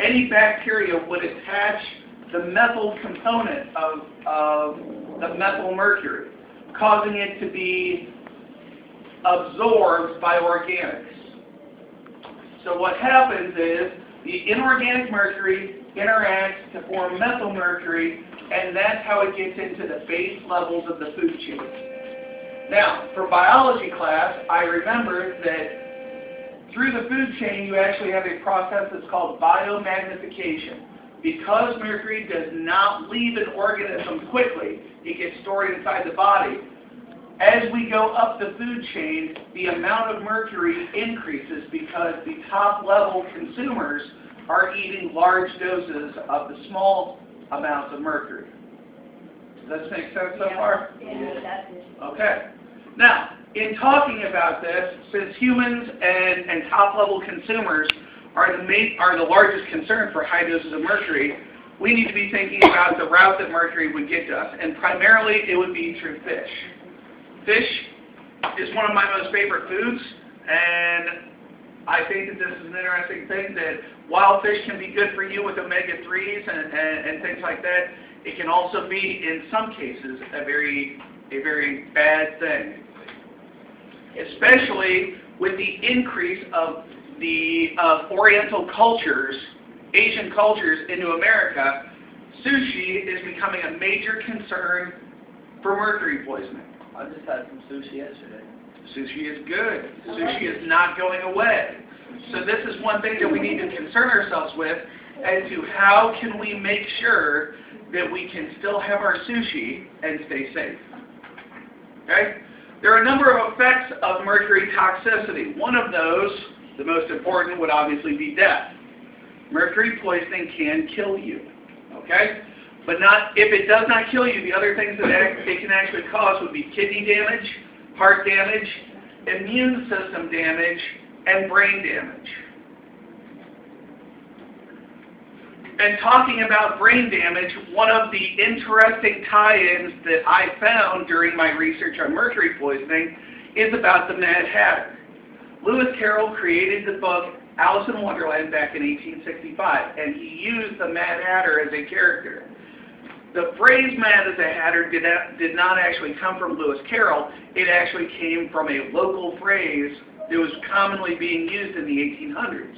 any bacteria would attach the methyl component of the methyl mercury, causing it to be absorbed by organics. So what happens is the inorganic mercury interacts to form methyl mercury, and that's how it gets into the base levels of the food chain. Now, for biology class, I remember that through the food chain you actually have a process that's called biomagnification. Because mercury does not leave an organism quickly, it gets stored inside the body. As we go up the food chain, the amount of mercury increases because the top level consumers are eating large doses of the small amounts of mercury. Does this make sense so far? Yeah. Okay. Now, in talking about this, since humans and top level consumers are the largest concern for high doses of mercury, we need to be thinking about the route that mercury would get to us, and primarily it would be through fish. Fish is one of my most favorite foods, and I think that this is an interesting thing that while fish can be good for you with omega-3s and things like that, it can also be, in some cases, a very bad thing. Especially with the increase of the Oriental cultures, Asian cultures into America, sushi is becoming a major concern for mercury poisoning. I just had some sushi yesterday. Sushi is good. Sushi is not going away. So this is one thing that we need to concern ourselves with as to how can we make sure that we can still have our sushi and stay safe. Okay? There are a number of effects of mercury toxicity. One of those, the most important, would obviously be death. Mercury poisoning can kill you. Okay? But if it does not kill you, the other things that it can actually cause would be kidney damage, heart damage, immune system damage, and brain damage. And talking about brain damage, one of the interesting tie-ins that I found during my research on mercury poisoning is about the Mad Hatter. Lewis Carroll created the book Alice in Wonderland back in 1865, and he used the Mad Hatter as a character. The phrase Mad as a Hatter did not actually come from Lewis Carroll. It actually came from a local phrase that was commonly being used in the 1800s.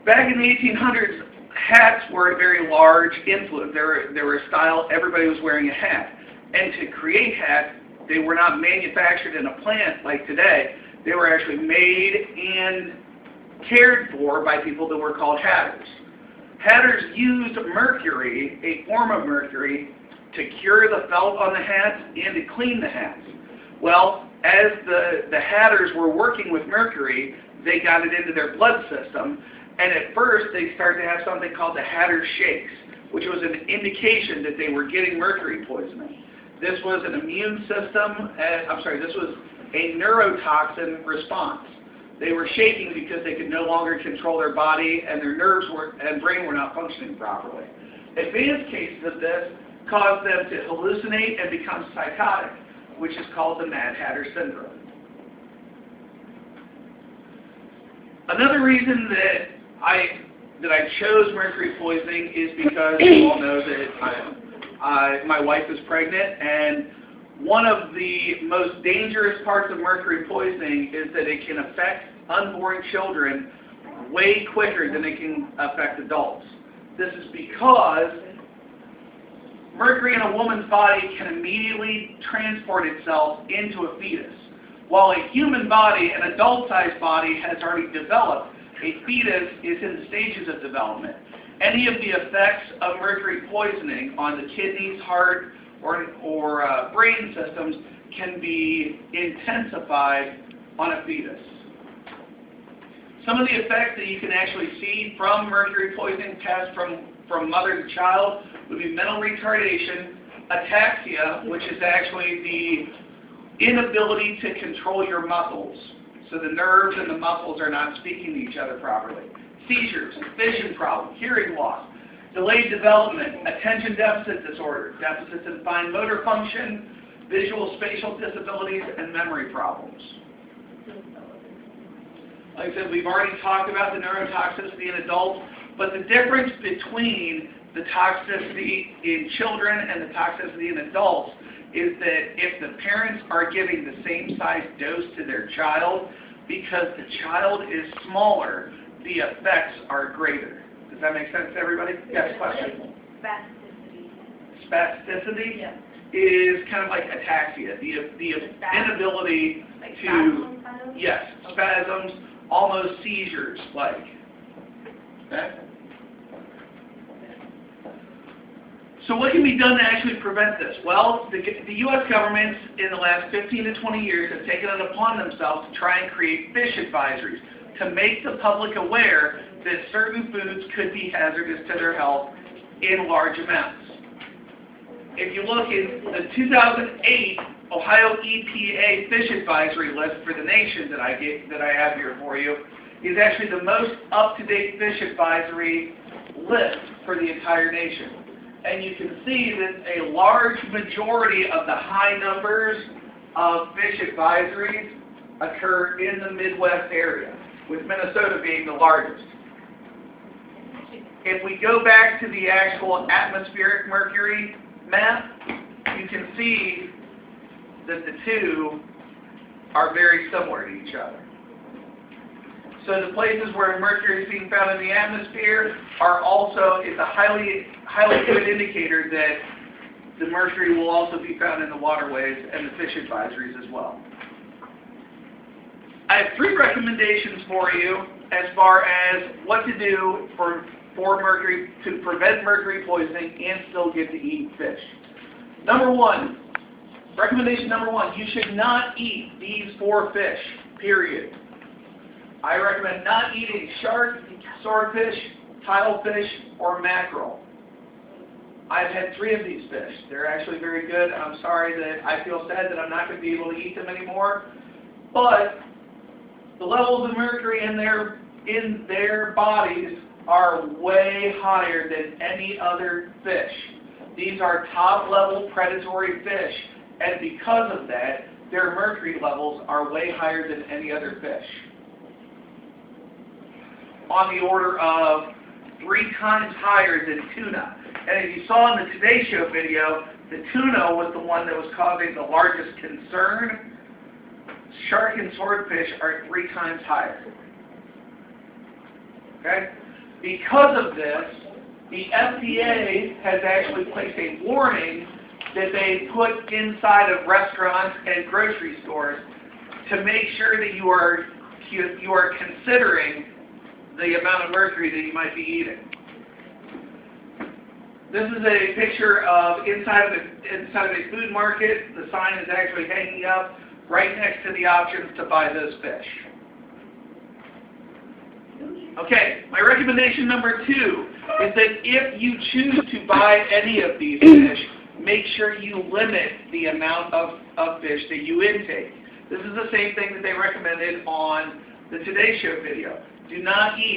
Back in the 1800s, hats were a very large influence. They were a style, everybody was wearing a hat. And to create hats, they were not manufactured in a plant like today. They were actually made and cared for by people that were called hatters. Hatters used mercury, a form of mercury, to cure the felt on the hats and to clean the hats. Well, as the hatters were working with mercury, they got it into their blood system, and at first they started to have something called the Hatter shakes, which was an indication that they were getting mercury poisoning. This was an immune system, this was a neurotoxin response. They were shaking because they could no longer control their body, and their nerves and brain were not functioning properly. Advanced cases of this caused them to hallucinate and become psychotic, which is called the Mad Hatter syndrome. Another reason that I chose mercury poisoning is because you all know that my wife is pregnant, and one of the most dangerous parts of mercury poisoning is that it can affect unborn children way quicker than it can affect adults. This is because mercury in a woman's body can immediately transport itself into a fetus. While a human body, an adult-sized body, has already developed, a fetus is in the stages of development. Any of the effects of mercury poisoning on the kidneys, heart, or brain systems can be intensified on a fetus. Some of the effects that you can actually see from mercury poisoning tests from mother to child would be mental retardation, ataxia, which is actually the inability to control your muscles. So the nerves and the muscles are not speaking to each other properly. Seizures, vision problems, hearing loss, delayed development, attention deficit disorder, deficits in fine motor function, visual spatial disabilities, and memory problems. Like I said, we've already talked about the neurotoxicity in adults, but the difference between the toxicity in children and the toxicity in adults is that if the parents are giving the same size dose to their child, because the child is smaller, the effects are greater. Does that make sense to everybody? Yes, question? Spasticity. Spasticity Yeah. is kind of like ataxia, the inability Like to, spasms, kind of? yes, spasms, almost seizures like. Okay? So what can be done to actually prevent this? Well, the U.S. government in the last 15 to 20 years have taken it upon themselves to try and create fish advisories to make the public aware that certain foods could be hazardous to their health in large amounts. If you look in the 2008 Ohio EPA fish advisory list for the nation that I have here for you, is actually the most up-to-date fish advisory list for the entire nation. And you can see that a large majority of the high numbers of fish advisories occur in the Midwest area, with Minnesota being the largest. If we go back to the actual atmospheric mercury map, you can see that the two are very similar to each other. So the places where mercury is being found in the atmosphere are also, it's a highly good indicator that the mercury will also be found in the waterways and the fish advisories as well. I have 3 recommendations for you as far as what to do for mercury, to prevent mercury poisoning and still get to eat fish. Recommendation number 1, you should not eat these 4 fish, period. I recommend not eating shark, swordfish, tilefish, or mackerel. I've had 3 of these fish. They're actually very good. I'm sorry that I feel sad that I'm not going to be able to eat them anymore. But the levels of mercury in their bodies are way higher than any other fish. These are top-level predatory fish, and because of that, their mercury levels are way higher than any other fish. On the order of 3 times higher than tuna. And as you saw in the Today Show video, the tuna was the one that was causing the largest concern. Shark and swordfish are 3 times higher. Okay? Because of this, the FDA has actually placed a warning that they put inside of restaurants and grocery stores to make sure that you are considering the amount of mercury that you might be eating. This is a picture of inside of a food market. The sign is actually hanging up right next to the options to buy those fish. Okay, my recommendation number 2 is that if you choose to buy any of these fish, make sure you limit the amount of fish that you intake. This is the same thing that they recommended on the Today Show video. Do not eat